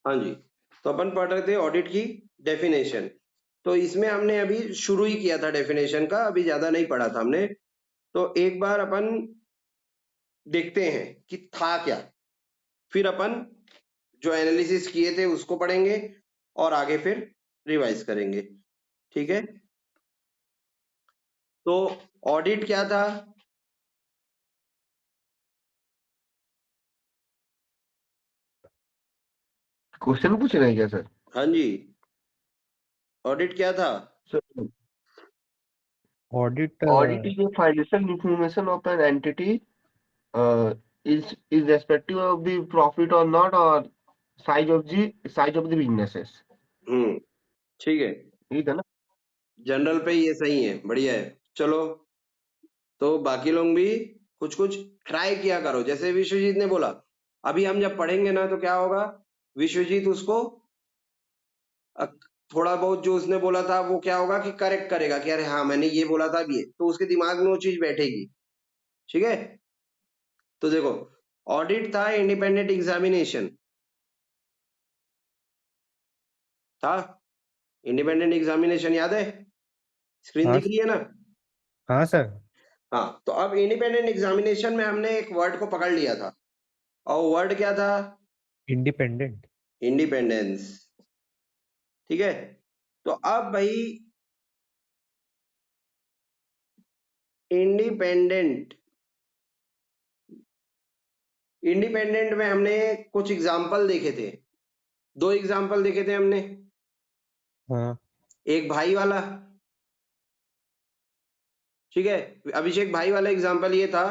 हाँ जी, तो अपन पढ़ रहे थे ऑडिट की डेफिनेशन। तो इसमें हमने अभी शुरू ही किया था डेफिनेशन का, अभी ज्यादा नहीं पढ़ा था हमने। तो एक बार अपन देखते हैं कि था क्या, फिर अपन जो एनालिसिस किए थे उसको पढ़ेंगे और आगे फिर रिवाइज करेंगे। ठीक है, तो ऑडिट क्या था? क्वेश्चन पूछ रहे हैं क्या सर? हाँ जी, ऑडिट क्या था? Sir, audit audit is a financial information of an entity is respective of the profit or not or size of the businesses. ठीक है, ठीक है ना? जनरल पे ये सही है, बढ़िया है। चलो, तो बाकी लोग भी कुछ कुछ ट्राई किया करो, जैसे विश्वजीत ने बोला। अभी हम जब पढ़ेंगे ना तो क्या होगा, विश्वजीत उसको थोड़ा बहुत जो उसने बोला था वो क्या होगा कि करेक्ट करेगा कि अरे हाँ मैंने ये बोला था, अब ये तो उसके दिमाग में वो चीज बैठेगी। ठीक है, तो देखो, ऑडिट था इंडिपेंडेंट एग्जामिनेशन था। इंडिपेंडेंट एग्जामिनेशन याद है? स्क्रीन हाँ दिख रही है ना? हाँ सर। हाँ, तो अब इंडिपेंडेंट एग्जामिनेशन में हमने एक वर्ड को पकड़ लिया था, और वर्ड क्या था? इंडिपेंडेंट। इंडिपेंडेंस। ठीक है, तो अब भाई इंडिपेंडेंट इंडिपेंडेंट में हमने कुछ एग्जाम्पल देखे थे, 2 एग्जाम्पल देखे थे हमने। हाँ एक भाई वाला, ठीक है, अभिषेक भाई वाला एग्जाम्पल ये था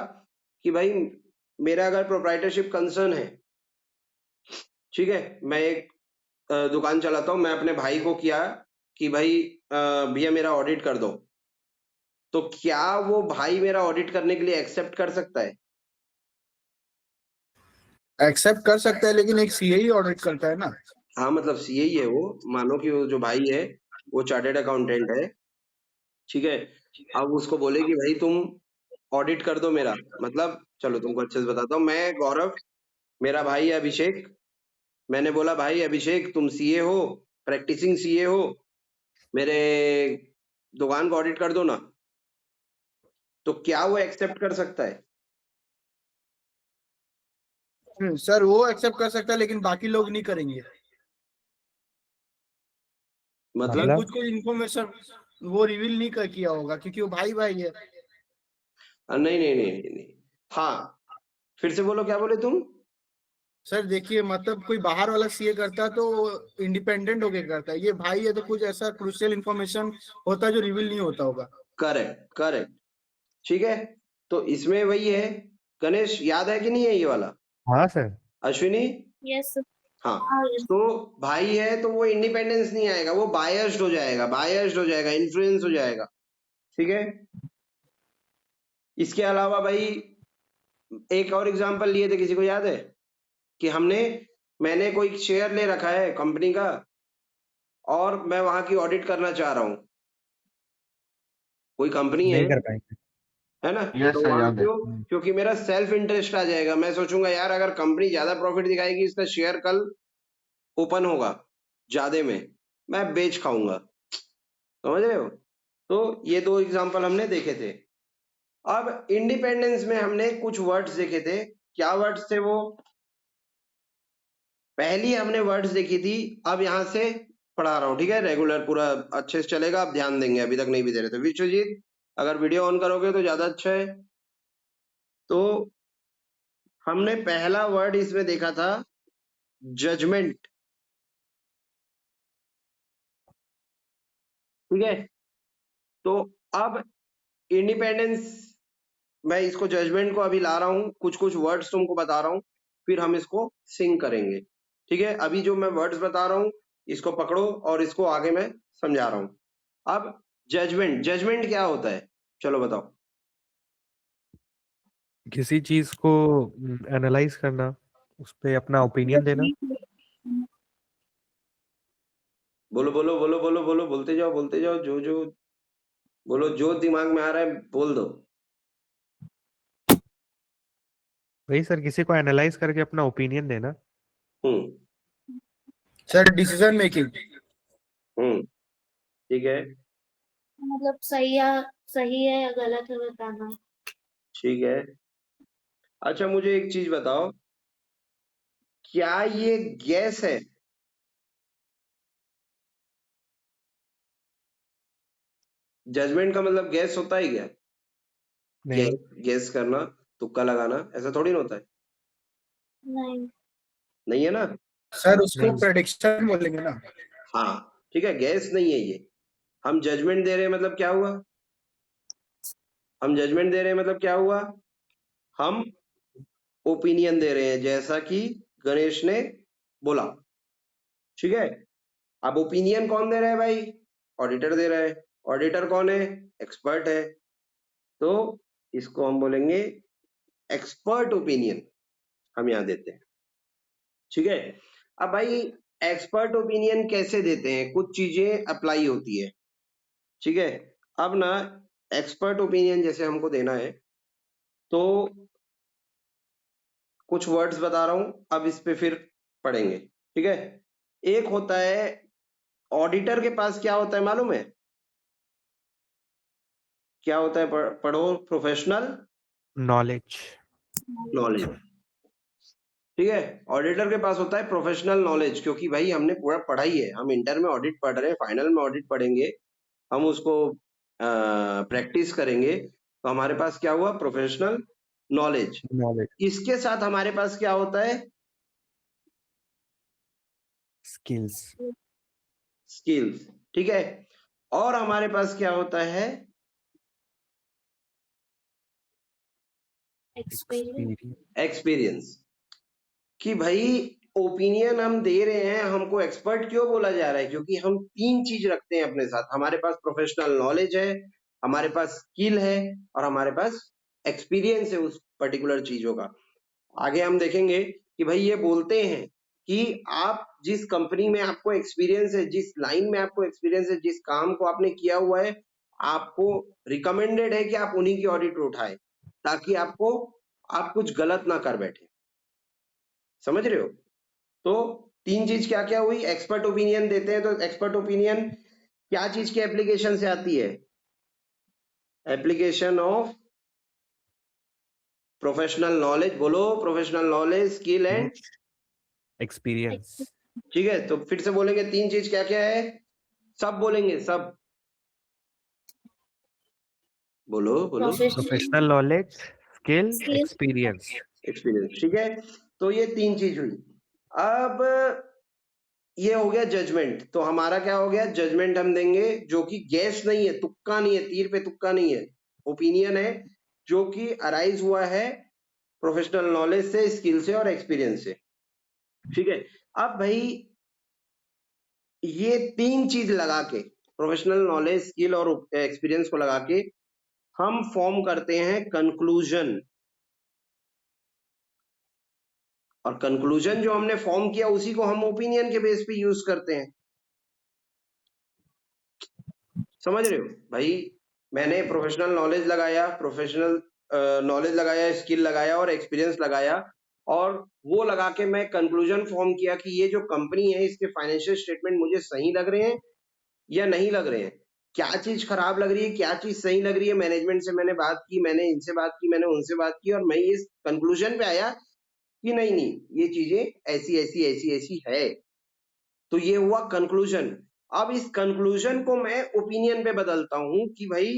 कि भाई मेरा अगर प्रोप्राइटरशिप कंसर्न है, ठीक है, मैं एक दुकान चलाता हूँ, मैं अपने भाई को किया कि भाई भैया मेरा ऑडिट कर दो, तो क्या वो भाई मेरा ऑडिट करने के लिए एक्सेप्ट कर सकता है? एक्सेप्ट कर सकता है, लेकिन एक सीए ही ऑडिट करता है ना। हाँ, मतलब सीए ही है वो, मानो कि वो जो भाई है वो चार्टेड अकाउंटेंट है। ठीक है, अब उसको बोले कि भाई तुम ऑडिट कर दो मेरा, मतलब चलो तुमको अच्छे से बताता हूँ। मैं गौरव, मेरा भाई है अभिषेक, मैंने बोला भाई अभिषेक तुम सीए हो, प्रैक्टिसिंग सीए हो, मेरे दुकान को ऑडिट कर दो ना, तो क्या वो एक्सेप्ट कर सकता है? सर वो एक्सेप्ट कर सकता है, लेकिन बाकी लोग नहीं करेंगे। मतलब कुछ कुछ इन्फॉर्मेशन वो रिवील नहीं किया होगा, क्योंकि वो भाई भाई है। नहीं नहीं नहीं नहीं नहीं। हाँ, फिर से बोलो, क्या बोले तुम? सर देखिए, मतलब कोई बाहर वाला सीए करता है तो इंडिपेंडेंट होके करता है, ये भाई है तो कुछ ऐसा क्रूशियल इन्फॉर्मेशन होता है जो रिवील नहीं होता होगा। करेक्ट करेक्ट, ठीक है, तो इसमें वही है। गणेश याद है कि नहीं है ये वाला? हाँ सर। अश्विनी? यस। हाँ, तो भाई है तो वो इंडिपेंडेंस नहीं आएगा, वो बायस्ड हो जाएगा, बायस्ड हो जाएगा, इन्फ्लुएंस हो जाएगा। ठीक है, इसके अलावा भाई एक और एग्जांपल लिए थे, किसी को याद है कि मैंने कोई शेयर ले रखा है कंपनी का और मैं वहां की ऑडिट करना चाह रहा हूं, कोई कंपनी नहीं कर पाएंगे। है ना? यस तो सर, वहां याद है। क्यों? क्योंकि मेरा सेल्फ इंटरेस्ट आ जाएगा, मैं सोचूंगा यार अगर कंपनी ज्यादा प्रॉफिट दिखाएगी, इसका शेयर कल ओपन होगा ज्यादा में, मैं बेच खाऊंगा। समझ रहे हो? तो ये 2 एग्जांपल हमने देखे थे। अब इंडिपेंडेंस में हमने कुछ वर्ड्स देखे थे, क्या वर्ड्स थे वो? पहली हमने वर्ड्स देखी थी, अब यहां से पढ़ा रहा हूं, ठीक है, रेगुलर पूरा अच्छे से चलेगा, आप ध्यान देंगे, अभी तक नहीं भी दे रहे थे। विश्वजीत अगर वीडियो ऑन करोगे तो ज्यादा अच्छा है। तो हमने पहला वर्ड इसमें देखा था जजमेंट। ठीक है, तो अब इंडिपेंडेंस, मैं इसको जजमेंट को अभी ला रहा हूं, कुछ कुछ वर्ड्स तुमको बता रहा हूं, फिर हम इसको सिंक करेंगे। ठीक है, अभी जो मैं वर्ड्स बता रहा हूं इसको पकड़ो और इसको आगे मैं समझा रहा हूं। अब जजमेंट, जजमेंट क्या होता है, चलो बताओ। किसी चीज को एनालाइज करना, उस पे अपना ओपिनियन देना। बोलो बोलो बोलो बोलो बोलो, बोलते जाओ बोलते जाओ, जो जो बोलो, जो दिमाग में आ रहा है बोल दो। वही सर, किसी को एनालाइज करके अपना ओपिनियन देना। हम्म, सर डिसीजन मेकिंग। ठीक है, मतलब सही है या गलत है बताना। ठीक है। अच्छा मुझे एक चीज बताओ, क्या ये गैस है? जजमेंट का मतलब गैस होता है क्या? नहीं, गैस करना, तुक्का लगाना, ऐसा थोड़ी ना होता है। नहीं, नहीं है ना? सर उसको नहीं। प्रेडिक्शन बोलेंगे ना। हाँ ठीक है, गैस नहीं है ये। हम जजमेंट दे रहे हैं मतलब क्या हुआ? हम जजमेंट दे रहे हैं मतलब क्या हुआ? हम ओपिनियन दे रहे हैं, जैसा कि गणेश ने बोला। ठीक है, अब ओपिनियन कौन दे रहा है भाई? ऑडिटर दे रहा है। ऑडिटर कौन है? एक्सपर्ट है। तो इसको हम बोलेंगे एक्सपर्ट ओपिनियन, हम यहाँ देते हैं। ठीक है, अब भाई एक्सपर्ट ओपिनियन कैसे देते हैं? कुछ चीजें अप्लाई होती है। ठीक है, अब ना एक्सपर्ट ओपिनियन जैसे हमको देना है, तो कुछ वर्ड्स बता रहा हूं, अब इस पे फिर पढ़ेंगे। ठीक है, एक होता है ऑडिटर के पास क्या होता है मालूम है? क्या होता है? पढ़ो, प्रोफेशनल नॉलेज। नॉलेज। ठीक है, ऑडिटर के पास होता है प्रोफेशनल नॉलेज, क्योंकि भाई हमने पूरा पढ़ाई है, हम इंटर में ऑडिट पढ़ रहे हैं, फाइनल में ऑडिट पढ़ेंगे, हम उसको प्रैक्टिस करेंगे, तो हमारे पास क्या हुआ? Professional knowledge. नॉलेज। इसके साथ हमारे पास क्या होता है? स्किल्स। स्किल्स। ठीक है, और हमारे पास क्या होता है? एक्सपीरियंस। एक्सपीरियंस। कि भाई ओपिनियन हम दे रहे हैं, हमको एक्सपर्ट क्यों बोला जा रहा है? क्योंकि हम तीन चीज रखते हैं अपने साथ, हमारे पास प्रोफेशनल नॉलेज है, हमारे पास स्किल है, और हमारे पास एक्सपीरियंस है उस पर्टिकुलर चीजों का। आगे हम देखेंगे कि भाई ये बोलते हैं कि आप जिस कंपनी में आपको एक्सपीरियंस है, जिस लाइन में आपको एक्सपीरियंस है, जिस काम को आपने किया हुआ है, आपको रिकमेंडेड है कि आप उन्हीं की ऑडिट उठाए, ताकि आपको आप कुछ गलत ना कर बैठे। समझ रहे हो? तो तीन चीज क्या क्या हुई? एक्सपर्ट ओपिनियन देते हैं, तो एक्सपर्ट ओपिनियन क्या चीज के एप्लीकेशन से आती है? Application of professional knowledge. बोलो, professional knowledge, skill and experience. ठीक है, तो फिर से बोलेंगे तीन चीज क्या क्या है? सब बोलेंगे, सब बोलो बोलो। Professional knowledge, skill, Skill. Experience. Experience. ठीक है, तो ये तीन चीज हुई। अब ये हो गया जजमेंट, तो हमारा क्या हो गया? जजमेंट हम देंगे जो कि गैस नहीं है, तुक्का नहीं है, तीर पे तुक्का नहीं है, ओपिनियन है, जो कि अराइज हुआ है प्रोफेशनल नॉलेज से, स्किल से और एक्सपीरियंस से। ठीक है, अब भाई ये तीन चीज लगा के, प्रोफेशनल नॉलेज, स्किल और एक्सपीरियंस को लगा के हम फॉर्म करते हैं कंक्लूजन। और कंक्लूजन जो हमने फॉर्म किया उसी को हम ओपिनियन के बेस पे यूज करते हैं। समझ रहे हो भाई? मैंने प्रोफेशनल नॉलेज लगाया, प्रोफेशनल नॉलेज लगाया, स्किल लगाया और एक्सपीरियंस लगाया, और वो लगा के मैं कंक्लूजन फॉर्म किया कि ये जो कंपनी है इसके फाइनेंशियल स्टेटमेंट मुझे सही लग रहे हैं या नहीं लग रहे हैं, क्या चीज खराब लग रही है, क्या चीज सही लग रही है। मैनेजमेंट से मैंने बात की, मैंने इनसे बात की, मैंने उनसे बात की, और मैं इस कंक्लूजन पे आया कि नहीं नहीं ये चीजें ऐसी ऐसी ऐसी ऐसी है। तो ये हुआ कंक्लूजन। अब इस कंक्लूजन को मैं ओपिनियन पे बदलता हूं कि भाई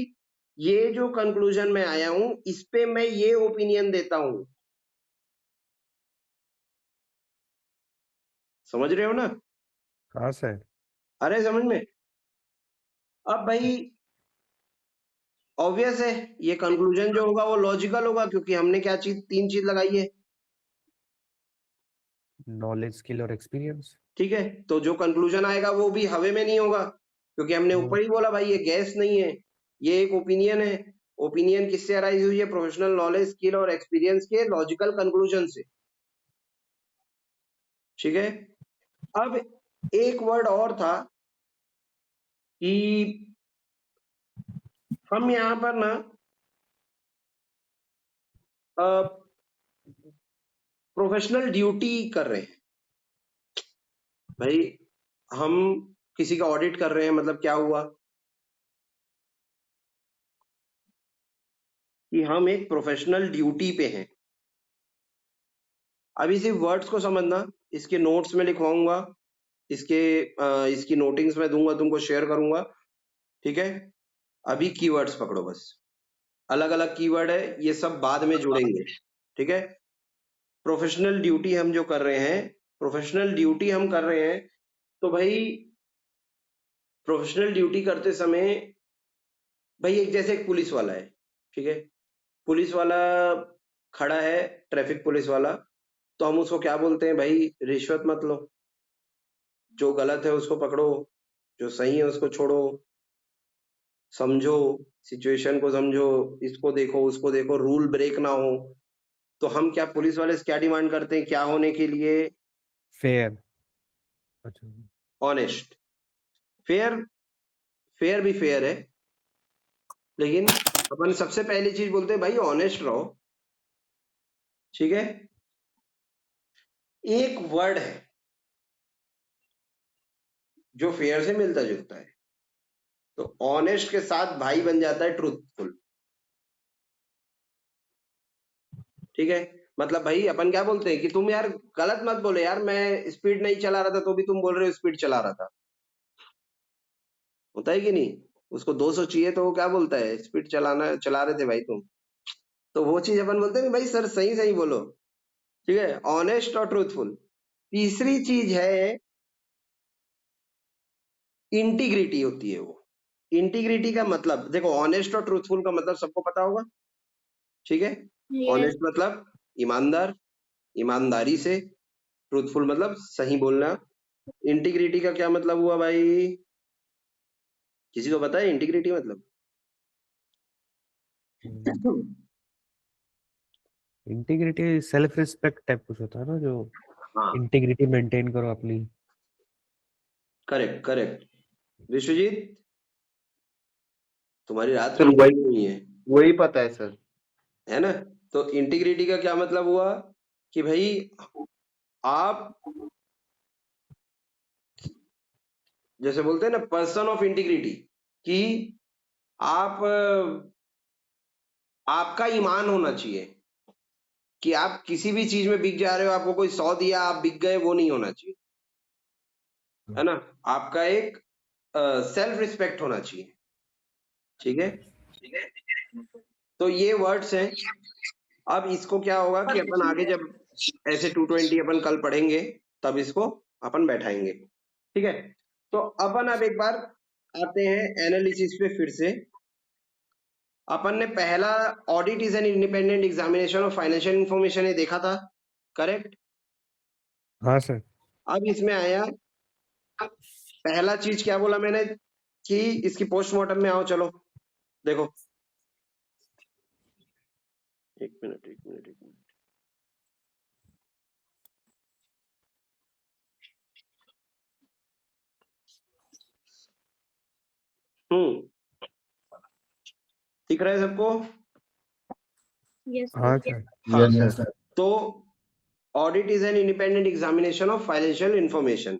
ये जो कंक्लूजन में आया हूं इस पे मैं ये ओपिनियन देता हूं। समझ रहे हो ना? हाँ सर। अरे समझ में? अब भाई ऑब्वियस है, ये कंक्लूजन जो होगा वो लॉजिकल होगा, क्योंकि हमने क्या चीज, तीन चीज लगाई है। नॉलेज, स्किल और एक्सपीरियंस। ठीक है, तो जो कंक्लूजन आएगा वो भी हवे में नहीं होगा, क्योंकि हमने ऊपर ही बोला भाई ये गैस नहीं है, ये एक ओपिनियन है। ओपिनियन किससे अराइज हुई है? प्रोफेशनल नॉलेज, स्किल और एक्सपीरियंस के लॉजिकल कंक्लूजन से। ठीक है, अब एक वर्ड और था कि हम यहां पर ना प्रोफेशनल ड्यूटी कर रहे हैं। भाई हम किसी का ऑडिट कर रहे हैं, मतलब क्या हुआ कि हम एक प्रोफेशनल ड्यूटी पे हैं। अभी सिर्फ वर्ड्स को समझना, इसके नोट्स में लिखवाऊंगा, इसकी नोटिंग्स में दूंगा, तुमको शेयर करूंगा, ठीक है। अभी कीवर्ड्स पकड़ो बस, अलग अलग कीवर्ड है, ये सब बाद में जुड़ेंगे, ठीक है। प्रोफेशनल ड्यूटी हम जो कर रहे हैं, प्रोफेशनल ड्यूटी हम कर रहे हैं, तो भाई प्रोफेशनल ड्यूटी करते समय भाई एक जैसे एक पुलिस वाला है, ठीक है। पुलिस वाला खड़ा है, ट्रैफिक पुलिस वाला, तो हम उसको क्या बोलते हैं, भाई रिश्वत मत लो, जो गलत है उसको पकड़ो, जो सही है उसको छोड़ो, समझो, सिचुएशन को समझो, इसको देखो उसको देखो, रूल ब्रेक ना हो। तो हम क्या पुलिस वाले से क्या डिमांड करते हैं, क्या होने के लिए, फेयर। अच्छा, ऑनेस्ट। फेयर, फेयर भी फेयर है, लेकिन अपन सबसे पहली चीज बोलते हैं भाई ऑनेस्ट रहो, ठीक है। एक वर्ड है जो फेयर से मिलता जुलता है, तो ऑनेस्ट के साथ भाई बन जाता है ट्रूथफुल, ठीक है। मतलब भाई अपन क्या बोलते हैं कि तुम यार गलत मत बोले यार, मैं स्पीड नहीं चला रहा था तो भी तुम बोल रहे हो स्पीड चला रहा था, होता है कि नहीं। उसको 200 चाहिए तो वो क्या बोलता है, स्पीड चला रहे थे भाई तुम। तो वो चीज अपन बोलते हैं कि भाई सर सही सही बोलो, ठीक है, ऑनेस्ट और ट्रूथफुल। तीसरी चीज है इंटीग्रिटी होती है वो। इंटीग्रिटी का मतलब देखो, ऑनेस्ट और ट्रूथफुल का मतलब सबको पता होगा, ठीक है। Yes. ऑनेस्ट मतलब ईमानदार, ईमानदारी से, ट्रूथफुल मतलब सही बोलना। इंटीग्रिटी का क्या मतलब हुआ भाई, किसी को पता है इंटीग्रिटी मतलब? इंटीग्रिटी सेल्फ रिस्पेक्ट टाइप कुछ होता है ना, जो हाँ इंटीग्रिटी मेंटेन करो अपनी। Correct correct. विश्वजीत तुम्हारी रात सर में वही नहीं है, वही पता है सर। है ना। तो इंटीग्रिटी का क्या मतलब हुआ कि भाई आप जैसे बोलते हैं ना पर्सन ऑफ इंटीग्रिटी, कि आप आपका ईमान होना चाहिए, कि आप किसी भी चीज में बिक जा रहे हो, आपको कोई 100 दिया आप बिक गए, वो नहीं होना चाहिए, है ना। आपका एक सेल्फ रिस्पेक्ट होना चाहिए, ठीक है। तो ये वर्ड्स हैं। अब इसको क्या होगा कि अपन आगे जब ऐसे 220 अपन कल पढ़ेंगे तब इसको अपन बैठाएंगे, ठीक है। तो अपन अब एक बार आते हैं एनालिसिस पे फिर से। अपन ने पहला audit is an independent examination of financial information ये देखा था, करेक्ट। हाँ सर। अब इसमें आया पहला चीज, क्या बोला मैंने कि इसकी पोस्टमार्टम में आओ, चलो देखो। एक मिनट एक मिनट एक मिनट, दिख रहा है सबको? Yes. हाँ Sir. सर। Yes sir. तो audit is an independent examination of financial information,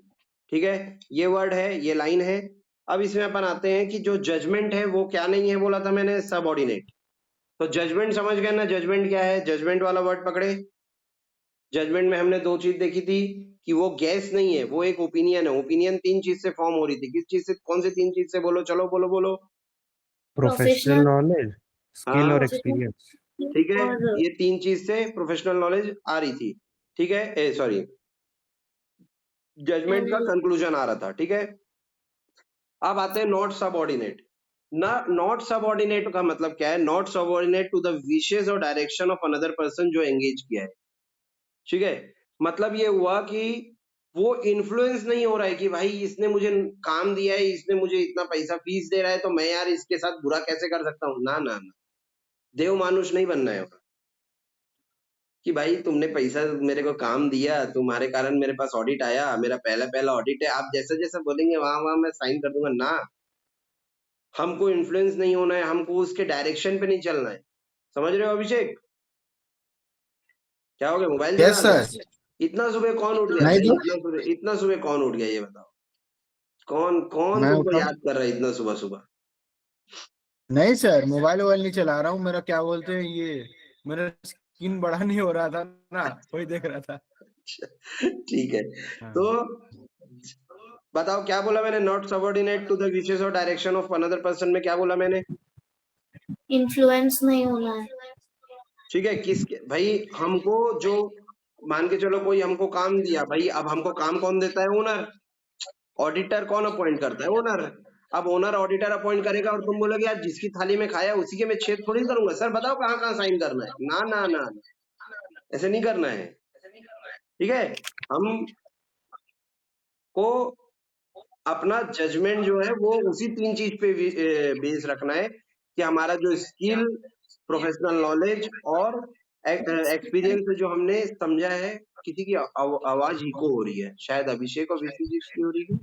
ठीक है। ये वर्ड है, ये लाइन है। अब इसमें अपन आते हैं कि जो जजमेंट है वो क्या नहीं है, बोला था मैंने सबऑर्डिनेट। तो जजमेंट समझ गए ना, जजमेंट क्या है, जजमेंट वाला वर्ड पकड़े। जजमेंट में हमने दो चीज देखी थी कि वो गैस नहीं है, वो एक ओपिनियन है। ओपिनियन 3 चीज से फॉर्म हो रही थी, किस चीज से, कौन से 3 चीज से, बोलो चलो, बोलो बोलो। Professional Professional. नॉलेज, स्किल और हाँ एक्सपीरियंस। ठीक है, और ये 3 चीज से प्रोफेशनल नॉलेज आ रही थी, ठीक है। सॉरी, जजमेंट का कंक्लूजन आ रहा था, ठीक है। अब आते हैं नॉट सबऑर्डिनेट ना। नॉट सबऑर्डिनेट का मतलब क्या है, not subordinate to the wishes और डायरेक्शन ऑफ अनदर पर्सन जो एंगेज किया है, ठीक है। मतलब ये हुआ कि वो इन्फ्लुएंस नहीं हो रहा है कि भाई इसने मुझे काम दिया है, इसने मुझे इतना पैसा फीस दे रहा है, तो मैं यार इसके साथ बुरा कैसे कर सकता हूँ, ना ना ना, देव मानुष नहीं बनना है कि भाई तुमने पैसा मेरे को काम दिया, तुम्हारे कारण मेरे पास ऑडिट आया, मेरा पहला पहला ऑडिट है, आप जैसा जैसा बोलेंगे वहां वहां मैं साइन कर दूंगा ना। हमको इन्फ्लुएंस नहीं होना है, हमको उसके डायरेक्शन पे नहीं चलना है, समझ रहे हो अभिषेक? क्या हो गया, मोबाइल यस चला रहे सर। हो? इतना सुबह कौन उठ गया नहीं भाई, तो इतना सुबह कौन उठ गया ये बताओ। कौन कौन मैं तुमको उठा याद कर रहा है इतना सुबह सुबह? नहीं सर, मोबाइल वोबाइल नहीं चला रहा हूँ। मेरा क्या बोलते हैं ये, मेरा स्क्रीन बड़ा नहीं हो रहा था ना, वही देख रहा था। ठीक है, हाँ। तो बताओ क्या बोला मैंने? Not subordinate to the wishes और डायरेक्शन ऑफ अनदर पर्सन में क्या बोला मैंने? इन्फ्लुएंस नहीं होना है। ठीक है, किसके भाई? हमको जो मान के चलो कोई हमको काम दिया भाई, अब हमको काम कौन देता है? ओनर। ऑडिटर कौन अपॉइंट करता है? ओनर। अब ओनर ऑडिटर अपॉइंट करेगा और तुम बोलोगे यार जिसकी थाली में खाया उसी के मैं छेद थोड़ी करूंगा। सर बताओ कहाँ कहाँ साइन करना है? ना ना ना, ऐसे नहीं करना है। ठीक है, हम को अपना जजमेंट जो है वो उसी 3 चीज पे बेस रखना है कि हमारा जो स्किल, प्रोफेशनल नॉलेज और एक्सपीरियंस जो हमने समझा है। किसी की आवाज इको हो रही है, शायद अभिषेक और विश्वजीत की हो रही है।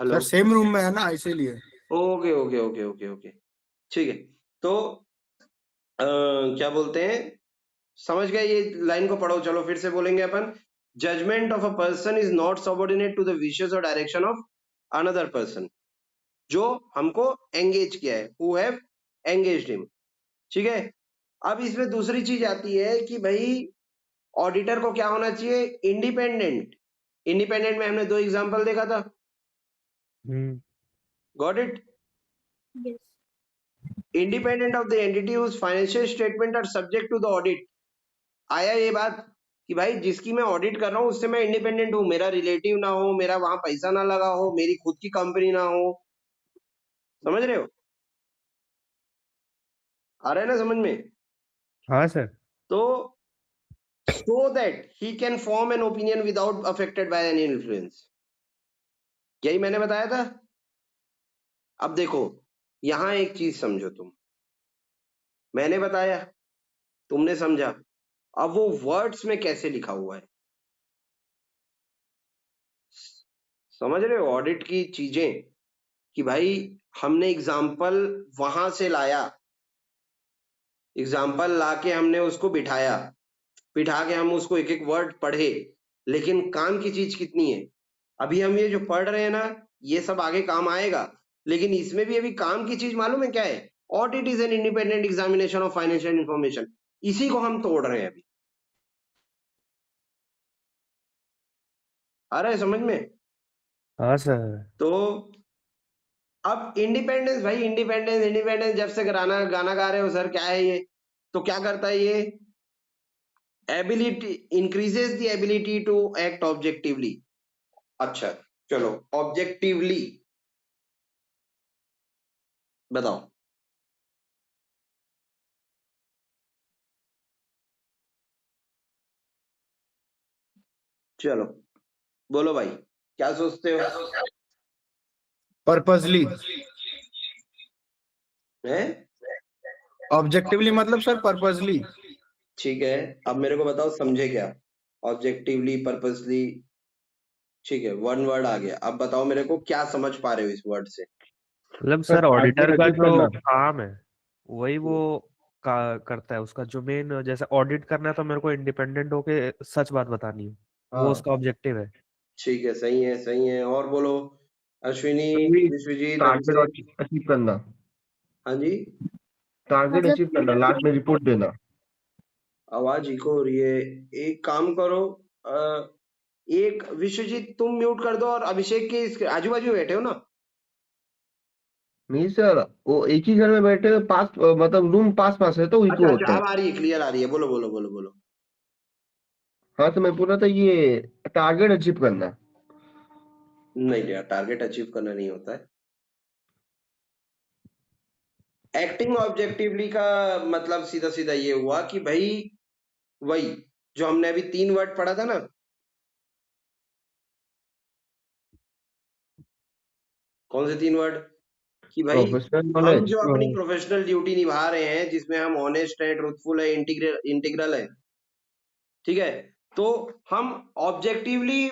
हेलो, सर सेम रूम में है ना, इसीलिए। Okay okay okay okay okay, ठीक है। तो क्या बोलते हैं, समझ गए? ये लाइन को पढ़ो, चलो फिर से बोलेंगे अपन। Judgement of a person is not subordinate to the wishes और डायरेक्शन ऑफ अनदर पर्सन, जो हमको एंगेज किया है, हु हैव एंगेज्ड हिम। ठीक है, अब इसमें दूसरी चीज आती है कि भाई ऑडिटर को क्या होना चाहिए? इंडिपेंडेंट। इंडिपेंडेंट में हमने 2 एग्जांपल देखा था। Got it? Yes. Independent of the entity whose financial statement are subject to the audit. आया ये बात कि भाई जिसकी मैं ऑडिट कर रहा हूं उससे मैं इंडिपेंडेंट हूं, मेरा रिलेटिव ना हो, मेरा वहां पैसा ना लगा हो, मेरी खुद की कंपनी ना हो। समझ रहे हो? आ रहा है ना समझ में? हाँ सर। तो so that he can form an opinion without affected by any influence, यही मैंने बताया था। अब देखो यहां एक चीज समझो तुम, मैंने बताया, तुमने समझा, अब वो वर्ड्स में कैसे लिखा हुआ है समझ रहे हो? ऑडिट की चीजें कि भाई हमने एग्जाम्पल वहां से लाया, एग्जाम्पल लाके हमने उसको बिठा के हम उसको एक एक वर्ड पढ़े, लेकिन काम की चीज कितनी है? अभी हम ये जो पढ़ रहे हैं ना, ये सब आगे काम आएगा, लेकिन इसमें भी अभी काम की चीज मालूम है क्या है? Audit is an independent examination of financial information. इसी को हम तोड़ रहे हैं अभी। आ रहा है समझ में? हाँ सर। तो अब इंडिपेंडेंस भाई, इंडिपेंडेंस इंडिपेंडेंस जब से गाना गाना गा रहे हो सर, क्या है ये? तो क्या करता है ये? Ability, increases the ability to act objectively. अच्छा चलो, ऑब्जेक्टिवली बताओ। चलो बोलो भाई, क्या सोचते हो? पर्पसली। हैं? ऑब्जेक्टिवली मतलब सर पर्पसली। ठीक है, अब मेरे को बताओ समझे क्या? ऑब्जेक्टिवली, पर्पसली, ठीक है, वन वर्ड आ गया। अब बताओ मेरे को क्या समझ पा रहे हो इस वर्ड से? मतलब सर सर ऑडिटर टारगेट का अचीव जो करना। काम है वही वो करता है, उसका जो मेन, जैसे ऑडिट करना है तो मेरे को इंडिपेंडेंट होके सच बात बतानी है, वो हाँ उसका ऑब्जेक्टिव है। ठीक है, सही है सही है। और बोलो, अश्विनी, वही विश्वजीत, टारगेट अभिषेक। अचीव करना। हाँ जी, टारगेट मतलब अचीव करना, लास्ट में रिपोर्ट देना। आवाज इको हो रही है। एक काम करो, एक विश्वजीत तुम म्यूट कर दो और अभिषेक के आजू बाजू बैठे हो ना? नहीं सर, वो एक ही घर में बैठे हैं, पास मतलब रूम पास पास है तो इको अच्छा होता अच्छा, है। अब आ रही है, क्लियर आ रही है। बोलो बोलो बोलो बोलो। हाँ तो मैं पूछ रहा था ये टारगेट अचीव करना। नहीं यार, टारगेट अचीव करना नहीं होता है। एक्टिंग ऑब्जेक्टिवली का मतलब सीधा सीधा ये हुआ कि भाई वही जो हमने अभी 3 वर्ड पढ़ा था ना, कौन से 3 वर्ड? कि भाई प्रोफेशनल हम नॉलेज। जो अपनी प्रोफेशनल ड्यूटी निभा रहे हैं, जिसमें हम ऑनेस्ट है, ट्रूथफुल है, इंटीग्रल है, ठीक है, तो हम ऑब्जेक्टिवली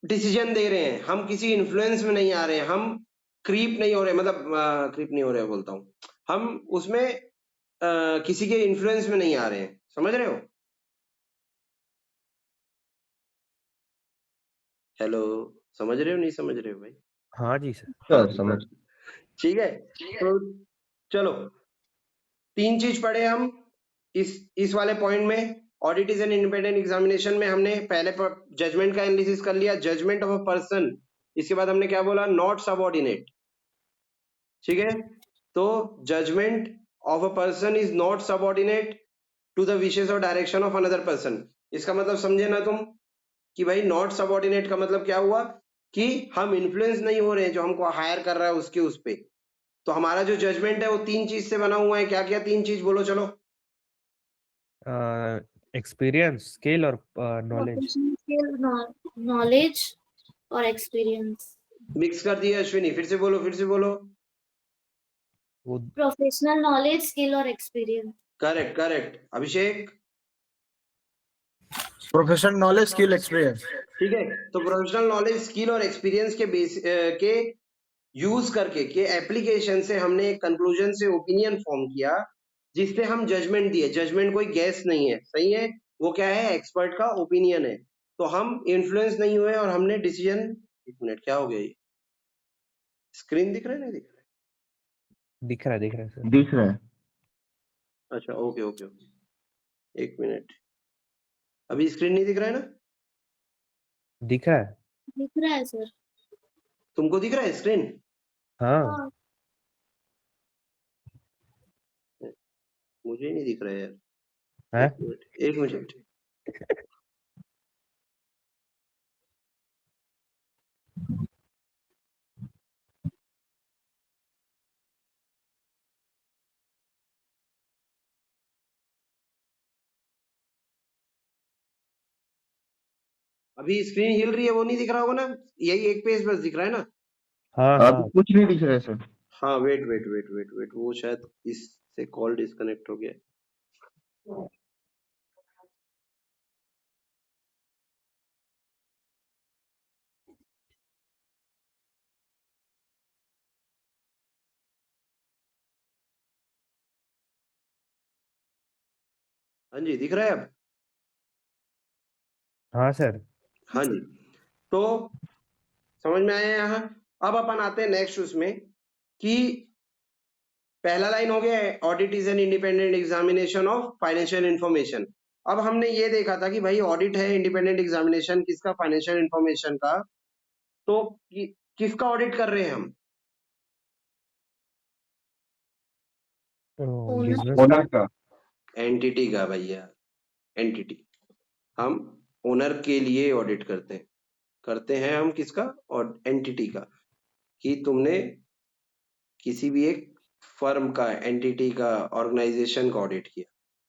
डिसीजन दे रहे हैं, हम किसी इन्फ्लुएंस में नहीं आ रहे हैं, हम क्रीप नहीं हो रहे, मतलब क्रीप नहीं हो रहे बोलता हूँ, हम उसमें किसी के इन्फ्लुएंस में नहीं आ रहे हैं। समझ रहे हो? हेलो, समझ रहे हो नहीं समझ रहे हो भाई? हाँ जी सर। सर समझ ठीक है, तो चलो 3 चीज पढ़े हम इस वाले पॉइंट में। Audit is an independent examination में हमने पहले जजमेंट का एनालिसिस कर लिया, जजमेंट ऑफ अ पर्सन। इसके बाद हमने क्या बोला? Not subordinate. ठीक है, तो judgement of a person is not subordinate to the wishes और डायरेक्शन ऑफ अनदर पर्सन। इसका मतलब समझे ना तुम कि भाई नॉट सबऑर्डिनेट का मतलब क्या हुआ कि हम इन्फ्लुएंस नहीं हो रहे हैं जो हमको हायर कर रहा है उसके उस पे। तो हमारा जो जजमेंट है वो 3 चीज से बना हुआ है। क्या क्या 3 चीज बोलो चलो? एक्सपीरियंस, स्किल और नॉलेज। प्रोफेशनल स्किल, नॉलेज और एक्सपीरियंस। मिक्स कर दिया अश्विनी, फिर से बोलो, फिर से बोलो। वो प्रोफेशनल नॉलेज, स्किल और experience. Correct correct. Abhishek? Professional knowledge, skill, experience. ठीक है, तो प्रोफेशनल नॉलेज, स्किल और एक्सपीरियंस के बेस के यूज करके के एप्लीकेशन से हमने एक कंक्लूजन से ओपिनियन फॉर्म किया जिससे हम जजमेंट दिए। जजमेंट कोई गैस नहीं है, सही है, वो क्या है? एक्सपर्ट का ओपिनियन है। तो हम इन्फ्लुएंस नहीं हुए और हमने डिसीजन। एक मिनट, क्या हो गया? ये स्क्रीन दिख रहा है नहीं दिख रहा दिख रहा है सर। दिख रहा है। है? अच्छा, ओके ओके ओके, एक मिनट। अभी स्क्रीन नहीं दिख रहा है ना? दिख रहा है। दिख रहा है सर। तुमको दिख रहा है स्क्रीन? हाँ। हाँ, मुझे नहीं दिख रहा है यार। है? एक मिनट, एक मिनट। अभी स्क्रीन हिल रही है, वो नहीं दिख रहा होगा ना? यही एक पेज बस दिख रहा है ना? हाँ अभी हाँ। कुछ नहीं दिख रहा है सर। हाँ, wait wait wait wait wait, वो शायद इससे कॉल डिस्कनेक्ट हो गया। हाँ जी, दिख रहा है अब? हाँ सर। हाँ जी, तो समझ में आया यहाँ? अब अपन आते हैं नेक्स्ट उसमें कि पहला लाइन हो गया है, audit is an independent examination of financial information. अब हमने ये देखा था कि भाई ऑडिट है इंडिपेंडेंट एग्जामिनेशन किसका? फाइनेंशियल इंफॉर्मेशन का। तो किसका ऑडिट कर रहे हैं हम? बिजनेस ओनर का। एंटिटी का भैया, एंटिटी। हम ओनर के लिए ऑडिट करते हैं हम किसका? और एंटिटी का। कि तुमने किसी भी एक फर्म का, एंटिटी का, ऑर्गेनाइजेशन का ऑडिट किया,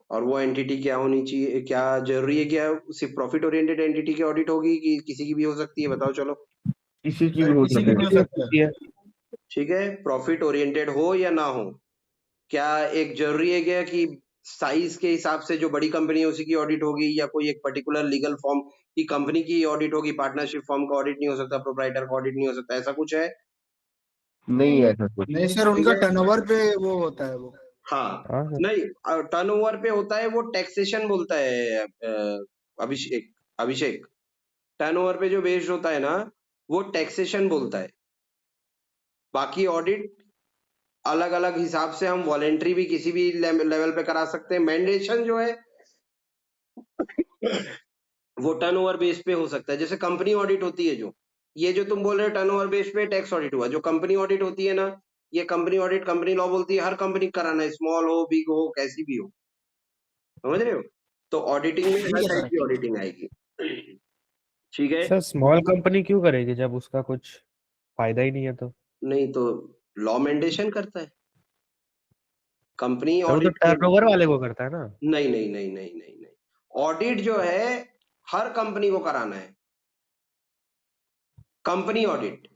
और वो एंटिटी क्या होनी चाहिए? क्या जरूरी है? क्या सिर्फ प्रॉफिट ओरिएंटेड एंटिटी की ऑडिट होगी कि किसी की भी हो सकती है? बताओ चलो। किसी की भी हो किसी की भी हो सकता है। ठीक है, प्रॉफिट ओरिएंटेड हो या ना हो, क्या एक जरूरी है क्या कि साइज के हिसाब से जो बड़ी कंपनी है उसी की ऑडिट होगी, या कोई एक पर्टिकुलर लीगल फॉर्म की कंपनी की ऑडिट होगी? पार्टनरशिप फॉर्म का ऑडिट नहीं हो सकता, प्रोप्राइटर का ऑडिट नहीं हो सकता, ऐसा कुछ है? नहीं है ऐसा कुछ। नहीं सर, उनका टर्नओवर पे वो होता है वो। हाँ, हाँ सर। नहीं, टर्नओवर पे होता है वो, टैक्सेशन बोलता है अभिषेक। अभिषेक, टर्नओवर पे जो बेस्ड होता है ना, वो टैक्सेशन बोलता है। बाकी ऑडिट अलग अलग हिसाब से हम वॉलेंट्री भी किसी भी लेवल पे करा सकते हैं। मैंडेशन जो है वो टर्नओवर बेस पे हो सकता है। जैसे कंपनी ऑडिट होती है, जो ये जो तुम बोल रहे हो टर्नओवर बेस पे टैक्स ऑडिट हुआ, जो कंपनी ऑडिट होती है ना, ये कंपनी ऑडिट कंपनी लॉ बोलती है हर कंपनी कराना है, स्मॉल हो बिग हो कैसी भी हो। समझ रहे हो? तो ऑडिटिंग में हर टाइप की ऑडिटिंग आएगी। ठीक है, सर स्मॉल कंपनी क्यों करेगी जब उसका कुछ फायदा ही नहीं है? तो नहीं तो लॉ मैंडेशन करता है कंपनी तो वो तो ऑडिट के। टर्नओवर वाले को करता है ना। नहीं नहीं नहीं नहीं नहीं नहीं, ऑडिट जो है हर कंपनी को कराना है, कंपनी ऑडिट।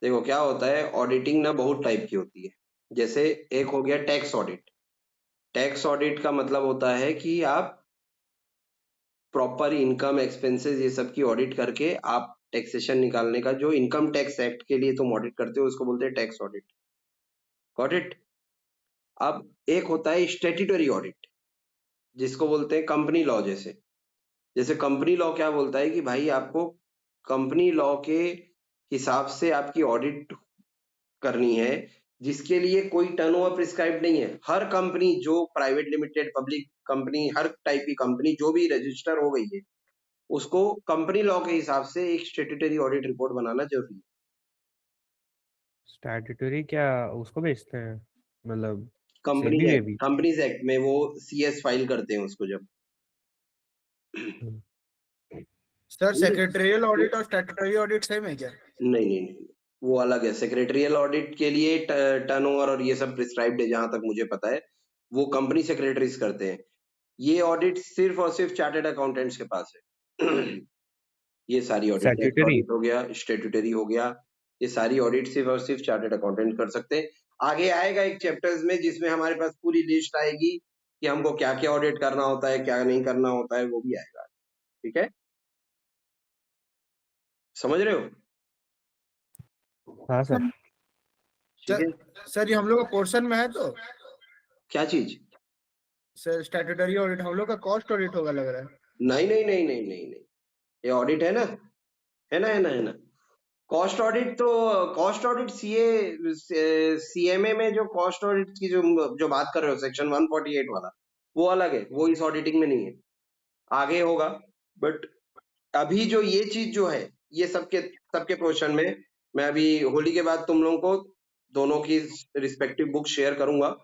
देखो क्या होता है, ऑडिटिंग ना बहुत टाइप की होती है। जैसे एक हो गया टैक्स ऑडिट। टैक्स ऑडिट का मतलब होता है कि आप प्रॉपर इनकम एक्सपेंसेस ये सब की ऑडिट करके आप टैक्सेशन निकालने का, जो इनकम टैक्स एक्ट के लिए तुम ऑडिट करते हो उसको बोलते हैं टैक्स ऑडिट। Got it? अब एक होता है स्टैट्यूटरी ऑडिट, जिसको बोलते हैं कंपनी लॉ। जैसे कंपनी लॉ क्या बोलता है कि भाई आपको कंपनी लॉ के हिसाब से आपकी ऑडिट करनी है, जिसके लिए कोई टर्नओवर प्रिस्क्राइब नहीं है। हर कंपनी जो प्राइवेट लिमिटेड, पब्लिक कंपनी, हर टाइप की कंपनी जो भी रजिस्टर हो गई है, उसको कंपनी लॉ के हिसाब से एक स्टैट्यूटरी ऑडिट रिपोर्ट बनाना जरूरी है। स्टैट्यूटरी क्या उसको बेचते हैं, मतलब कंपनी सेबी एक्ट, वेबी? कंपनीज एक्ट में वो CS फाइल करते हैं उसको जब। सर सेक्रेटरियल ऑडिट और स्टैट्यूटरी ऑडिट सेम है क्या? नहीं नहीं नहीं, वो अलग है। सेक्रेटरियल ऑडिट के लिए टर्नओवर और ये सब प्रिस्क्राइब्ड है, जहां तक मुझे पता है वो कंपनी सेक्रेटरीज करते हैं। ये ऑडिट सिर्फ और सिर्फ चार्टर्ड अकाउंटेंट्स के पास है। ये सारी ऑडिट, टैक्स स्टैट्यूटरी? ऑडिट हो गया, स्टैट्यूटरी हो गया, ये सारी ऑडिट सिर्फ और सिर्फ चार्टर्ड अकाउंटेंट कर सकते हैं। आगे आएगा एक चैप्टर्स में जिसमें हमारे पास पूरी लिस्ट आएगी कि हमको क्या क्या ऑडिट करना होता है, क्या नहीं करना होता है, वो भी आएगा। ठीक है, समझ रहे हो? हाँ सर। ठीक है, सर ये हम लोग का पोर्शन में है तो क्या चीज? सर स्टैट्यूटरी ऑडिट हम लोग का कॉस्ट ऑडिट होगा लग रहा है। नहीं नहीं नहीं नहीं नहीं नहीं, ये ऑडिट है ना, है ना, है ना, है ना। कॉस्ट ऑडिट तो, कॉस्ट ऑडिट CMA में जो कॉस्ट ऑडिट की जो बात कर रहे हो, सेक्शन 148 वाला, वो अलग है, वो इस ऑडिटिंग में नहीं है, आगे होगा। बट अभी जो ये चीज जो है, ये सबके पोर्शन में मैं अभी होली के बाद तुम लोगों को दोनों की रिस्पेक्टिव बुक शेयर करूंगा,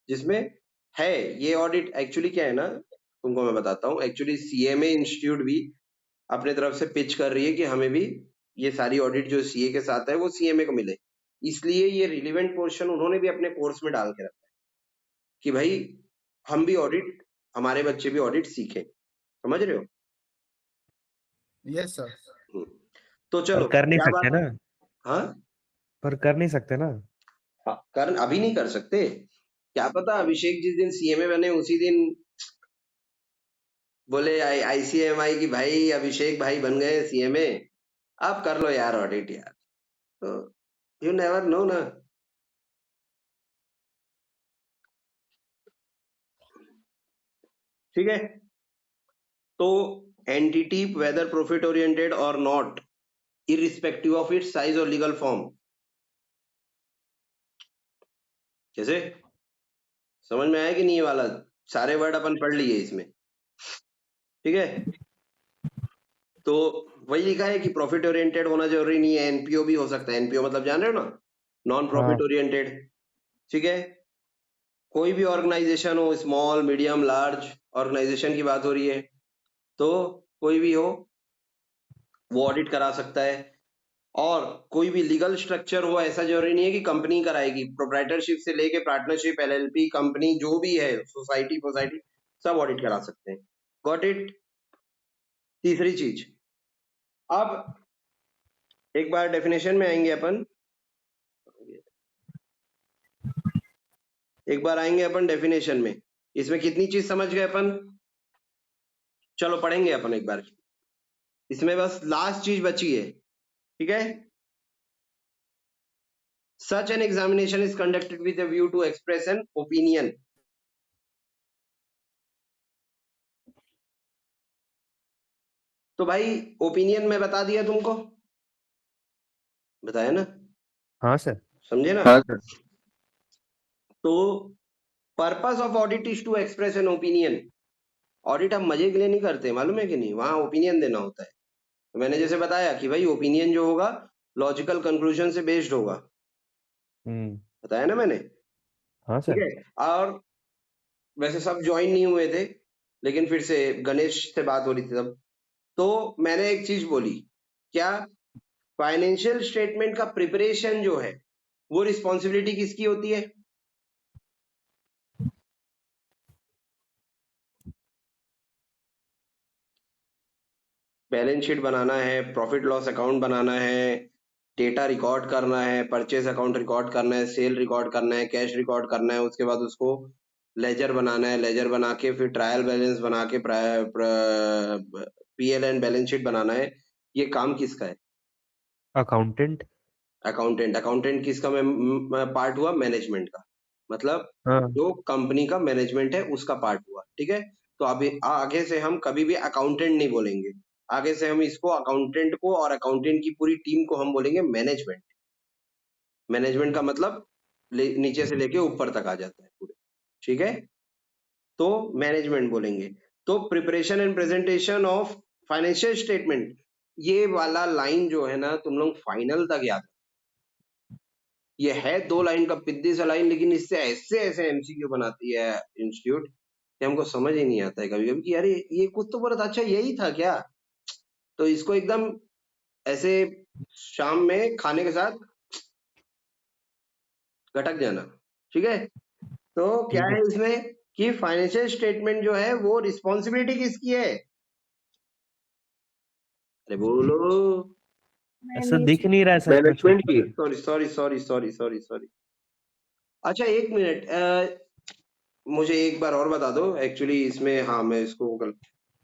जिसमें है ये ऑडिट। एक्चुअली क्या है ना, तुमको मैं बताता हूँ। एक्चुअली CMA इंस्टीट्यूट भी अपने तरफ से पिच कर रही है कि हमें भी ये सारी ऑडिट जो CA के साथ है वो CMA को मिले, इसलिए ये रिलेवेंट पोर्शन उन्होंने भी अपने कोर्स में डाल के रखा है कि भाई हम भी ऑडिट, हमारे बच्चे भी ऑडिट सीखें। समझ रहे हो? Yes sir. तो चलो, पर कर नहीं क्या सकते बात? ना, हाँ पर कर नहीं सकते ना। हाँ, कर अभी नहीं कर सकते, क्या पता अभिषेक जिस दिन CMA बने उसी दिन बोले ICMI की भाई अभिषेक भाई बन गए CMA, आप कर लो यार ऑडिट यार। तो यू नेवर नो ना। ठीक है, तो एंटिटी वेदर प्रॉफिट ओरिएंटेड और not, irrespective of its size और लीगल फॉर्म, कैसे समझ में आया कि नहीं? ये वाला सारे वर्ड अपन पढ़ लिए इसमें। ठीक है, तो वही लिखा है कि प्रॉफिट ओरिएंटेड होना जरूरी नहीं है, NPO भी हो सकता है। NPO मतलब जान रहे हो ना, नॉन प्रॉफिट ओरिएंटेड। ठीक है, कोई भी ऑर्गेनाइजेशन हो, स्मॉल मीडियम लार्ज ऑर्गेनाइजेशन की बात हो रही है, तो कोई भी हो वो ऑडिट करा सकता है। और कोई भी लीगल स्ट्रक्चर हो, ऐसा जरूरी नहीं है कि कंपनी कराएगी, प्रोप्राइटरशिप से लेके पार्टनरशिप, LLP, कंपनी जो भी है, सोसाइटी सब ऑडिट करा सकते हैं। Got it? तीसरी चीज, अब एक बार डेफिनेशन में आएंगे अपन, एक बार आएंगे अपन डेफिनेशन में। इसमें कितनी चीज समझ गए अपन? चलो पढ़ेंगे अपन एक बार, इसमें बस लास्ट चीज बची है। ठीक है, such an examination is conducted with a view to express an opinion. तो भाई ओपिनियन में बता दिया तुमको, बताया ना? हाँ सर। समझे ना? हाँ सर। तो purpose of audit is to express an opinion. Audit हम मजे के लिए नहीं करते, मालूम है कि नहीं? वहां ओपिनियन देना होता है। तो मैंने जैसे बताया कि भाई ओपिनियन जो होगा लॉजिकल कंक्लूजन से बेस्ड होगा, बताया ना मैंने? हाँ ठीक सर। है, और वैसे सब ज्वाइन नहीं हुए थे, लेकिन फिर से गणेश से बात हो रही थी तब, तो मैंने एक चीज बोली, क्या फाइनेंशियल स्टेटमेंट का प्रिपरेशन जो है वो रिस्पॉन्सिबिलिटी किसकी होती है? बैलेंस शीट बनाना है, प्रॉफिट लॉस अकाउंट बनाना है, डेटा रिकॉर्ड करना है, परचेज अकाउंट रिकॉर्ड करना है, सेल रिकॉर्ड करना है, कैश रिकॉर्ड करना है, उसके बाद उसको लेजर बनाना है, लेजर बना के फिर ट्रायल बैलेंस बना के PL एंड बैलेंस शीट बनाना है। ये काम किसका है? अकाउंटेंट। अकाउंटेंट। अकाउंटेंट किसका पार्ट हुआ? मैनेजमेंट का, मतलब हाँ। जो कंपनी का मैनेजमेंट है उसका पार्ट हुआ। ठीक है, तो अभी आगे से हम कभी भी अकाउंटेंट नहीं बोलेंगे, आगे से हम इसको अकाउंटेंट को और अकाउंटेंट की पूरी टीम को हम बोलेंगे मैनेजमेंट। मैनेजमेंट का मतलब नीचे से लेके ऊपर तक आ जाता है पूरे, ठीक है। तो मैनेजमेंट बोलेंगे। तो preparation and presentation of financial statement, ये वाला लाइन जो है ना तुम लोग फाइनल तक याद, ये है 2 लाइन का पिद्दी सा लाइन, लेकिन इससे ऐसे ऐसे एमसीक्यू बनाती है इंस्टीट्यूट कि हमको समझ ही नहीं आता है कभी कभी कि यार ये कुछ तो बहुत अच्छा यही था क्या। तो इसको एकदम ऐसे शाम में खाने के साथ घटक जाना, ठीक है। तो क्या ठीक है है। इसमें कि फाइनेंशियल स्टेटमेंट जो है वो रिस्पॉन्सिबिलिटी किसकी है? अरे बोलो। ऐसा दिख नहीं रहा है सच में। मैनेजमेंट की। Sorry sorry sorry sorry sorry sorry. अच्छा 1 मिनट, मुझे एक बार और बता दो एक्चुअली इसमें। हाँ मैं इसको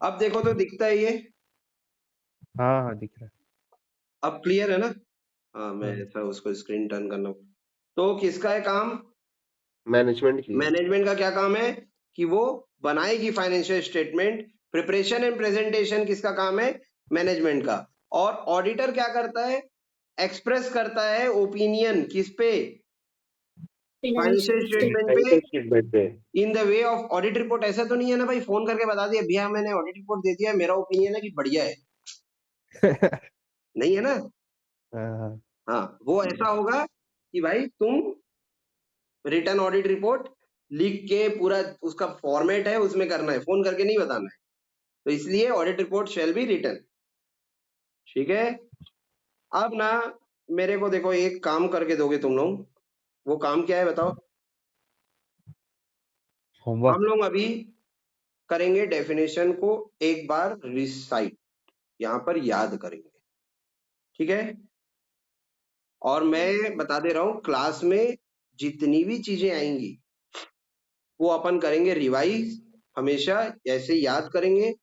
अब देखो तो दिखता है ये, हाँ हाँ दिख रहा है। अब क्लियर है ना? हाँ मैं हाँ। ऐसा उसको स्क्रीन टर्न करना। तो किसका है काम? मैनेजमेंट की। मैनेजमेंट का क्या काम है कि वो बनाएगी financial statement. Preparation and presentation किसका काम है? मैनेजमेंट का। और ऑडिटर क्या करता है? एक्सप्रेस करता है ओपिनियन किस पे? फाइनेंशियल स्टेटमेंट पे स्टेटमेंट पे। In the way of audit report. ऐसा तो नहीं है ना भाई फोन करके बता दिया भैया मैंने ऑडिट रिपोर्ट दे दिया, मेरा ओपिनियन है कि बढ़िया है, नहीं है ना। हाँ, हाँ वो ऐसा होगा कि भाई तुम रिटर्न ऑडिट रिपोर्ट लिख के पूरा उसका फॉर्मेट है उसमें करना है, फोन करके नहीं बताना है। तो इसलिए audit report shall be return, ठीक है। अब ना मेरे को देखो एक काम करके दोगे तुम लोग, वो काम क्या है बताओ? हम होमवर्क। लोग अभी करेंगे डेफिनेशन को एक बार रिसाइट, यहाँ पर याद करेंगे, ठीक है। और मैं बता दे रहा हूं क्लास में जितनी भी चीजें आएंगी वो अपन करेंगे रिवाइज, हमेशा ऐसे याद करेंगे।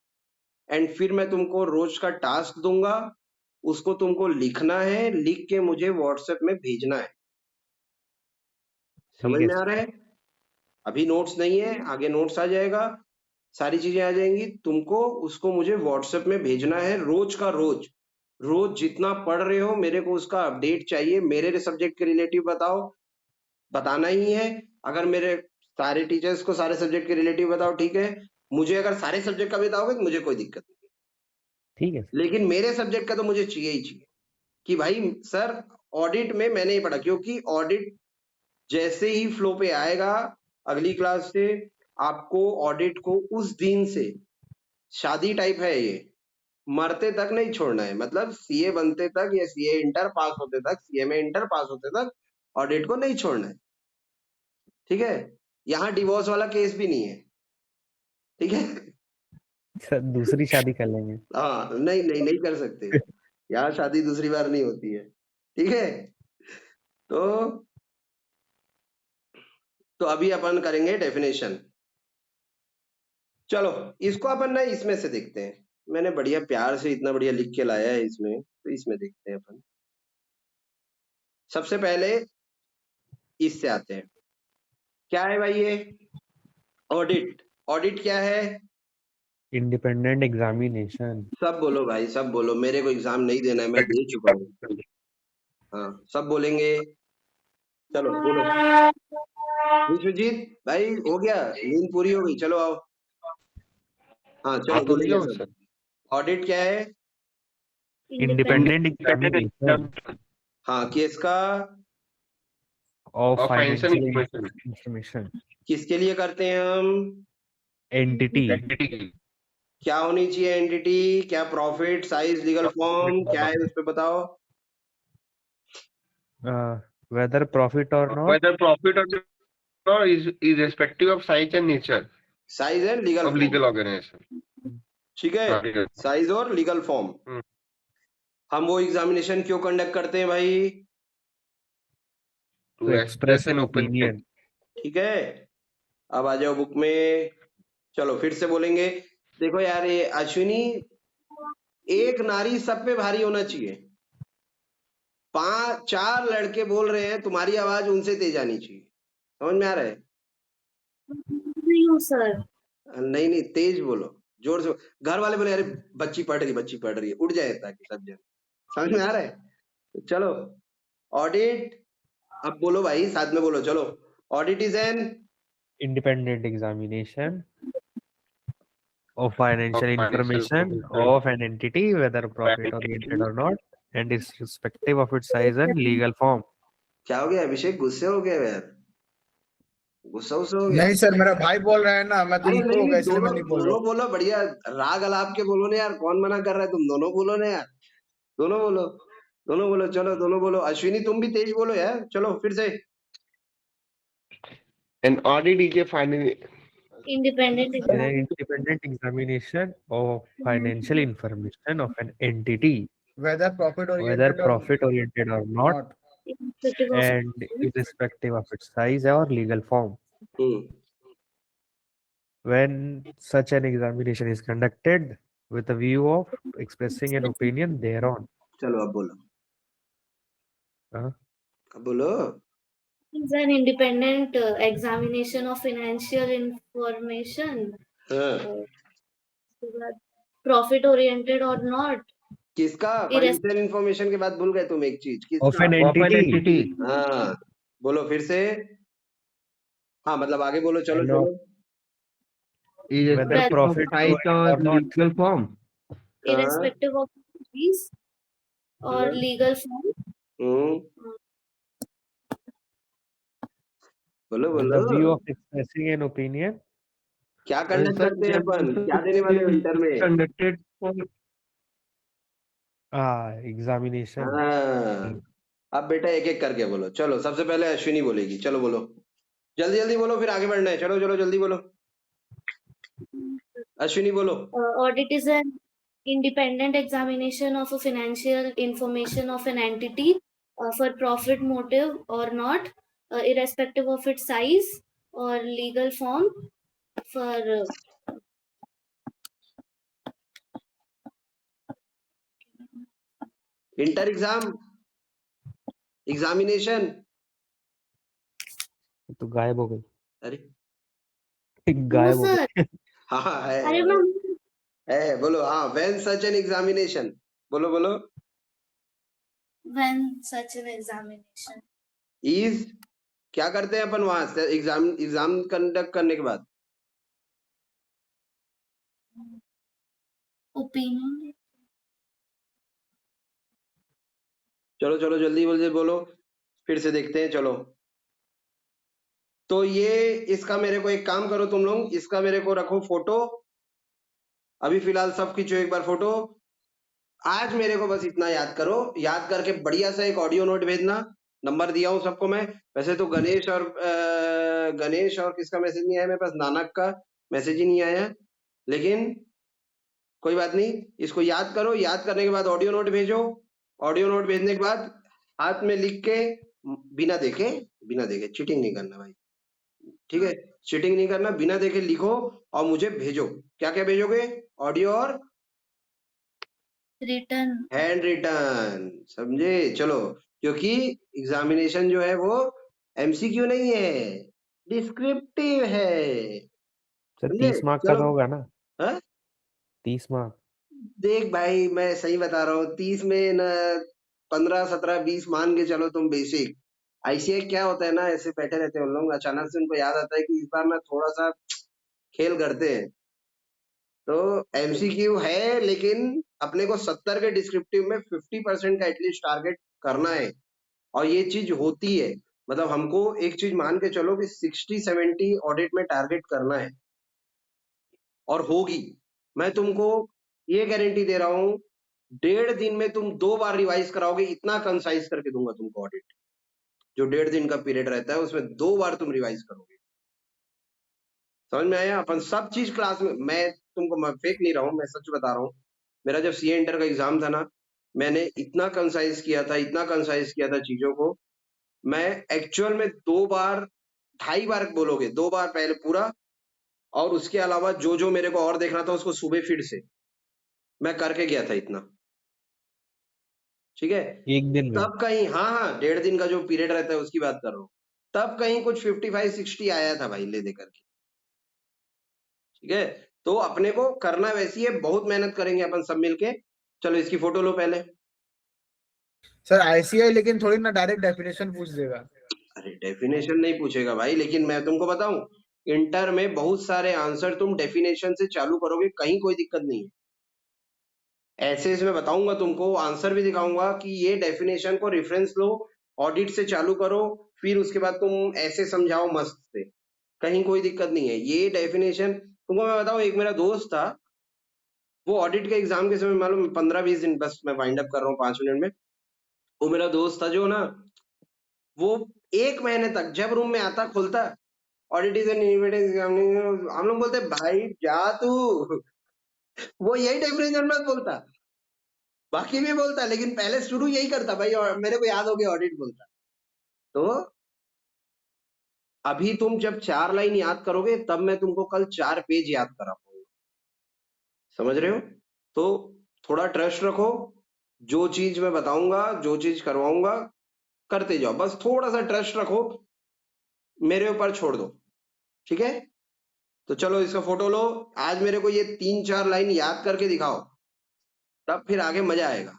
एंड फिर मैं तुमको रोज का टास्क दूंगा, उसको तुमको लिखना है, लिख के मुझे व्हाट्सएप में भेजना है। समझ ठीक है में आ रहा है? अभी नोट्स नहीं है, आगे नोट्स आ जाएगा, सारी चीजें आ जाएंगी, तुमको उसको मुझे व्हाट्सएप में भेजना है रोज का रोज। रोज जितना पढ़ रहे हो मेरे को उसका अपडेट चाहिए, मेरे सब्जेक्ट के रिलेटिव बताओ, बताना ही है। अगर मेरे सारे टीचर्स को सारे सब्जेक्ट के रिलेटिव बताओ, ठीक है। मुझे अगर सारे सब्जेक्ट का बताओगे तो मुझे कोई दिक्कत नहीं, ठीक है। लेकिन मेरे सब्जेक्ट का तो मुझे चाहिए ही चाहिए कि भाई सर ऑडिट में मैंने ही पढ़ा, क्योंकि ऑडिट जैसे ही फ्लो पे आएगा अगली क्लास से आपको ऑडिट को उस दिन से, शादी टाइप है ये, मरते तक नहीं छोड़ना है। मतलब सीए बनते तक या सीए इंटर पास होते तक, सीए में इंटर पास होते तक ऑडिट को नहीं छोड़ना है, ठीक है। यहाँ डिवोर्स वाला केस भी नहीं है, ठीक है। सर दूसरी शादी कर लेंगे। हाँ नहीं नहीं नहीं कर सकते, यहाँ शादी दूसरी बार नहीं होती है, ठीक है। तो अभी अपन करेंगे डेफिनेशन। चलो इसको अपन ना इसमें से देखते हैं, मैंने बढ़िया प्यार से इतना बढ़िया लिख के लाया है इसमें, तो इसमें देखते हैं अपन। सबसे पहले इससे आते हैं, क्या है भाई ये? ऑडिट। ऑडिट क्या है? Independent examination. सब बोलो भाई सब बोलो, मेरे को एग्जाम नहीं देना है, मैं दे चुका हूँ। हाँ सब बोलेंगे, चलो बोलो। विश्वजीत भाई हो गया, नींद पूरी हो गई, चलो आओ। हाँ चलो हाँ तो बोलेंगे दिया सब। सर। ऑडिट क्या है? इंडिपेंडेंट एग्जामिनेशन हाँ किसका? ऑफ और फाइनेंशियल फाइनेंशियल इंफॉर्मेशन। किसके लिए करते हैं हम? एंटिटी। क्या होनी चाहिए एंटिटी? क्या प्रॉफिट, साइज, लीगल फॉर्म, क्या है उस पे बताओ। वेदर प्रॉफिट और not. Whether profit or not is irrespective of size and nature size and legal of form, legal organization. ठीक है। हाँ, साइज और लीगल फॉर्म। हम वो एग्जामिनेशन क्यों कंडक्ट करते हैं भाई? to express an opinion. ठीक है। अब आ जाओ बुक में, चलो फिर से बोलेंगे। देखो यार ये अश्विनी, एक नारी सब पे भारी होना चाहिए, 4 लड़के बोल रहे हैं, तुम्हारी आवाज उनसे तेज आनी चाहिए, समझ में आ रहा है? नहीं हूँ सर। नहीं नहीं तेज बोलो, जोर से घर वाले बोले अरे बच्ची पढ़ रही है, उठ जाए ताकि सब जन समझ में आ रहा है। तो चलो ऑडिट, अब बोलो भाई साथ में बोलो, चलो audit is N independent examination of financial information of an entity, whether profit oriented or not, and is respective of its size and legal form. क्या हो गया अभिषेक, गुस्से हो गया यार, गुस्सा हो गया? नहीं सर, मेरा भाई बोल रहा है ना, मैं तो अरे इनको होगा नहीं, इसलिए मैं नहीं बोल रहा दोनों हूँ। बोलो, बढ़िया राग अलाप के बोलो ना यार, कौन मना कर रहा है, तुम दोनों बोलो ना यार, दोनों बोलो, चलो दोनों बोलो। अश्विनी तुम भी तेज बोलो यार, चलो फिर से। An audit is a final Independent In an independent examination of financial information of an entity, whether profit whether oriented or profit oriented or not, not. irrespective of and irrespective of its size or legal form. When such an examination is conducted with a view of expressing an opinion thereon. चलो अब बोलो, हाँ? अब बोलो। is an independent examination of financial information, हाँ, profit oriented or not, किसका? Financial information के बाद भूल गए तुम एक चीज, Of किसका? an of an entity. entity. हाँ बोलो फिर से, हाँ मतलब आगे बोलो, चलो And चलो। Is whether respective of profit size oriented or or not. legal form. irrespective of fees or हाँ। legal form, बोलो With the view बोलो, of expressing an opinion. क्या When कंडक्ट such करते हैं अपन, क्या देने examination वाले हो is इंटर में? conducted for Examination. हाँ, अब बेटा एक एक करके बोलो, चलो सबसे पहले अश्विनी बोलेगी, चलो बोलो जल्दी जल्दी बोलो, फिर आगे बढ़ना है, चलो चलो जल्दी बोलो, अश्विनी बोलो। audit is an independent examination of a financial information of an entity for profit motive or not, irrespective of its size or legal form, for inter examination, तो गायब हो गई, अरे गायब हो sir. गई। हाँ अरे मैम, है बोलो, हाँ व्हेन सच एन एग्जामिनेशन, बोलो बोलो, when such an examination is, क्या करते हैं अपन वहां से एग्जाम कंडक्ट करने के बाद? opinion, चलो चलो जल्दी जल्दी बोलो, फिर से देखते हैं, चलो। तो ये इसका मेरे को एक काम करो तुम लोग, इसका मेरे को रखो फोटो, अभी फिलहाल सब खींचो एक बार फोटो। आज मेरे को बस इतना याद करो, याद करके बढ़िया सा एक ऑडियो नोट भेजना, नंबर दिया हूं सबको मैं। वैसे तो गणेश और किसका मैसेज नहीं आया मेरे पास, नानक का मैसेज ही नहीं आया, लेकिन कोई बात नहीं, इसको याद करो। याद करने के बाद ऑडियो नोट भेजो, ऑडियो नोट भेजने के बाद हाथ में लिख के, बिना देखे चीटिंग नहीं करना भाई, ठीक है? चीटिंग नहीं करना, बिना देखे लिखो और मुझे भेजो। क्या क्या भेजोगे? ऑडियो और written, हैंड रिटन, समझे? चलो, क्योंकि एग्जामिनेशन जो है वो एमसीक्यू नहीं है, डिस्क्रिप्टिव है, सर समझे? 30 मार्क का चलो, तो होगा ना? हाँ? 30 मार्क। देख भाई मैं सही बता रहा हूँ, 30 में न 15, 17, 20 मान के चलो तुम बेसिक। ऐसे क्या होता है ना, ऐसे बैठे रहते हैं उन लोग, अचानक से उनको याद आता है कि इस बार ना थोड़ा सा खेल करते हैं, तो एमसीक्यू है, लेकिन अपने को 70 के डिस्क्रिप्टिव में 50% का एटलीस्ट टारगेट करना है, और ये चीज होती है। मतलब हमको एक चीज मान के चलो कि 60-70 ऑडिट में टारगेट करना है, और होगी। मैं तुमको ये गारंटी दे रहा हूँ, 1.5 दिन में तुम 2 बार रिवाइज कराओगे, इतना कंसाइज करके दूंगा तुमको ऑडिट। जो 1.5 दिन का पीरियड रहता है उसमें 2 बार तुम रिवाइज करोगे। समझ में आया? अपन सब चीज क्लास में, मैं तुमको फेक नहीं रहा हूँ, मैं सच बता रहा हूँ। मेरा जब सीए इंटर का एग्जाम था ना, मैंने इतना कंसाइज किया था चीजों को। मैं एक्चुअल में 2 बार, 2.5 बार बोलोगे, 2 बार पहले पूरा, और उसके अलावा जो जो मेरे को और देखना था उसको सुबह फिर से मैं करके गया था इतना, ठीक है? एक दिन में? तब कहीं, हाँ 1.5 दिन का जो पीरियड रहता है उसकी बात कर रहा हूँ, तब कहीं कुछ 55-60 आया था भाई ले दे करके, ठीक है? तो अपने को करना वैसी है, बहुत मेहनत करेंगे अपन सब मिलके। चलो इसकी फोटो लो पहले। सर आईसीआई लेकिन थोड़ी ना डायरेक्ट डेफिनेशन पूछ देगा। अरे डेफिनेशन नहीं पूछेगा भाई, लेकिन मैं तुमको बताऊं, इंटर में बहुत सारे आंसर तुम डेफिनेशन से चालू करोगे, कहीं कोई दिक्कत नहीं है। ऐसे इसमें बताऊंगा तुमको, आंसर भी दिखाऊंगा कि ये डेफिनेशन को रेफरेंस लो, ऑडिट से चालू करो, फिर उसके बाद तुम ऐसे समझाओ मस्त से, कहीं कोई दिक्कत नहीं है। ये डेफिनेशन तुमको मैं बताऊं, एक मेरा दोस्त था, वो ऑडिट के एग्जाम के समय, मालूम 15-20 दिन, बस मैं वाइंड अप कर रहा हूँ 5 मिनट में। वो मेरा दोस्त था जो ना, वो 1 महीने तक जब रूम में आता खोलता, audit is an independent examination, हम लोग बोलते भाई जा तू, वो यही डेफिनेशन मत बोलता, बाकी भी बोलता, लेकिन पहले शुरू यही करता भाई, और मेरे को याद हो गया ऑडिट बोलता। तो अभी तुम जब 4 लाइन याद करोगे, तब मैं तुमको कल 4 पेज याद करा पाऊंगा, समझ रहे हो? तो थोड़ा ट्रस्ट रखो, जो चीज मैं बताऊंगा, जो चीज करवाऊंगा, करते जाओ, बस थोड़ा सा ट्रस्ट रखो, मेरे ऊपर छोड़ दो, ठीक है? तो चलो इसका फोटो लो, आज मेरे को ये 3-4 लाइन याद करके दिखाओ, तब फिर आगे मजा आएगा,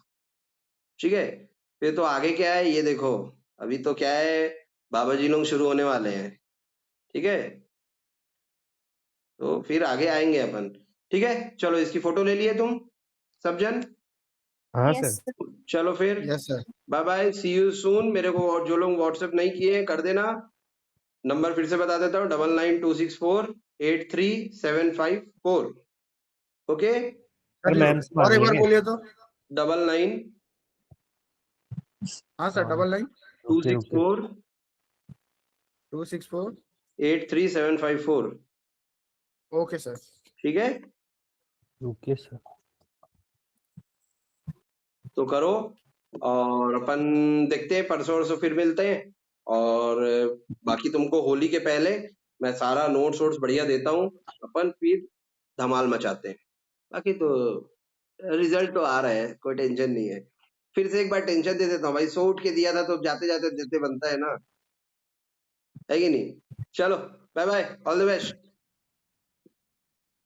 ठीक है? फिर तो आगे क्या है ये देखो, अभी तो क्या है, बाबा जी लोग शुरू होने वाले हैं, ठीक है? तो फिर आगे आएंगे अपन, ठीक है? चलो इसकी फोटो ले लिए तुम सब जन, हाँ Yes, सर। sir. चलो फिर yes sir. Bye bye, see you soon. मेरे को और जो लोग व्हाट्सएप नहीं किए कर देना, नंबर फिर से बता देता हूँ, 9926483754, ओके? सर जी, मैंस और एक बार मांगेंगे। बोलिए तो। 99 हाँ सर, 99 264 264 83754, ओके सर। ठीक है? Okay sir. तो करो, और अपन देखते हैं, परसों वरसों फिर मिलते हैं। और बाकी तुमको होली के पहले मैं सारा नोट्स वोट्स बढ़िया देता हूँ, अपन फिर धमाल मचाते हैं। बाकी तो रिजल्ट तो आ रहा है, कोई टेंशन नहीं है। फिर से एक बार टेंशन दे देता हूँ भाई, 100 उठ के दिया था तो जाते जाते देते बनता है ना, है कि नहीं? चलो bye bye, all the best,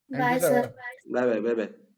thank you Bye, sir. sir. Bye bye bye bye.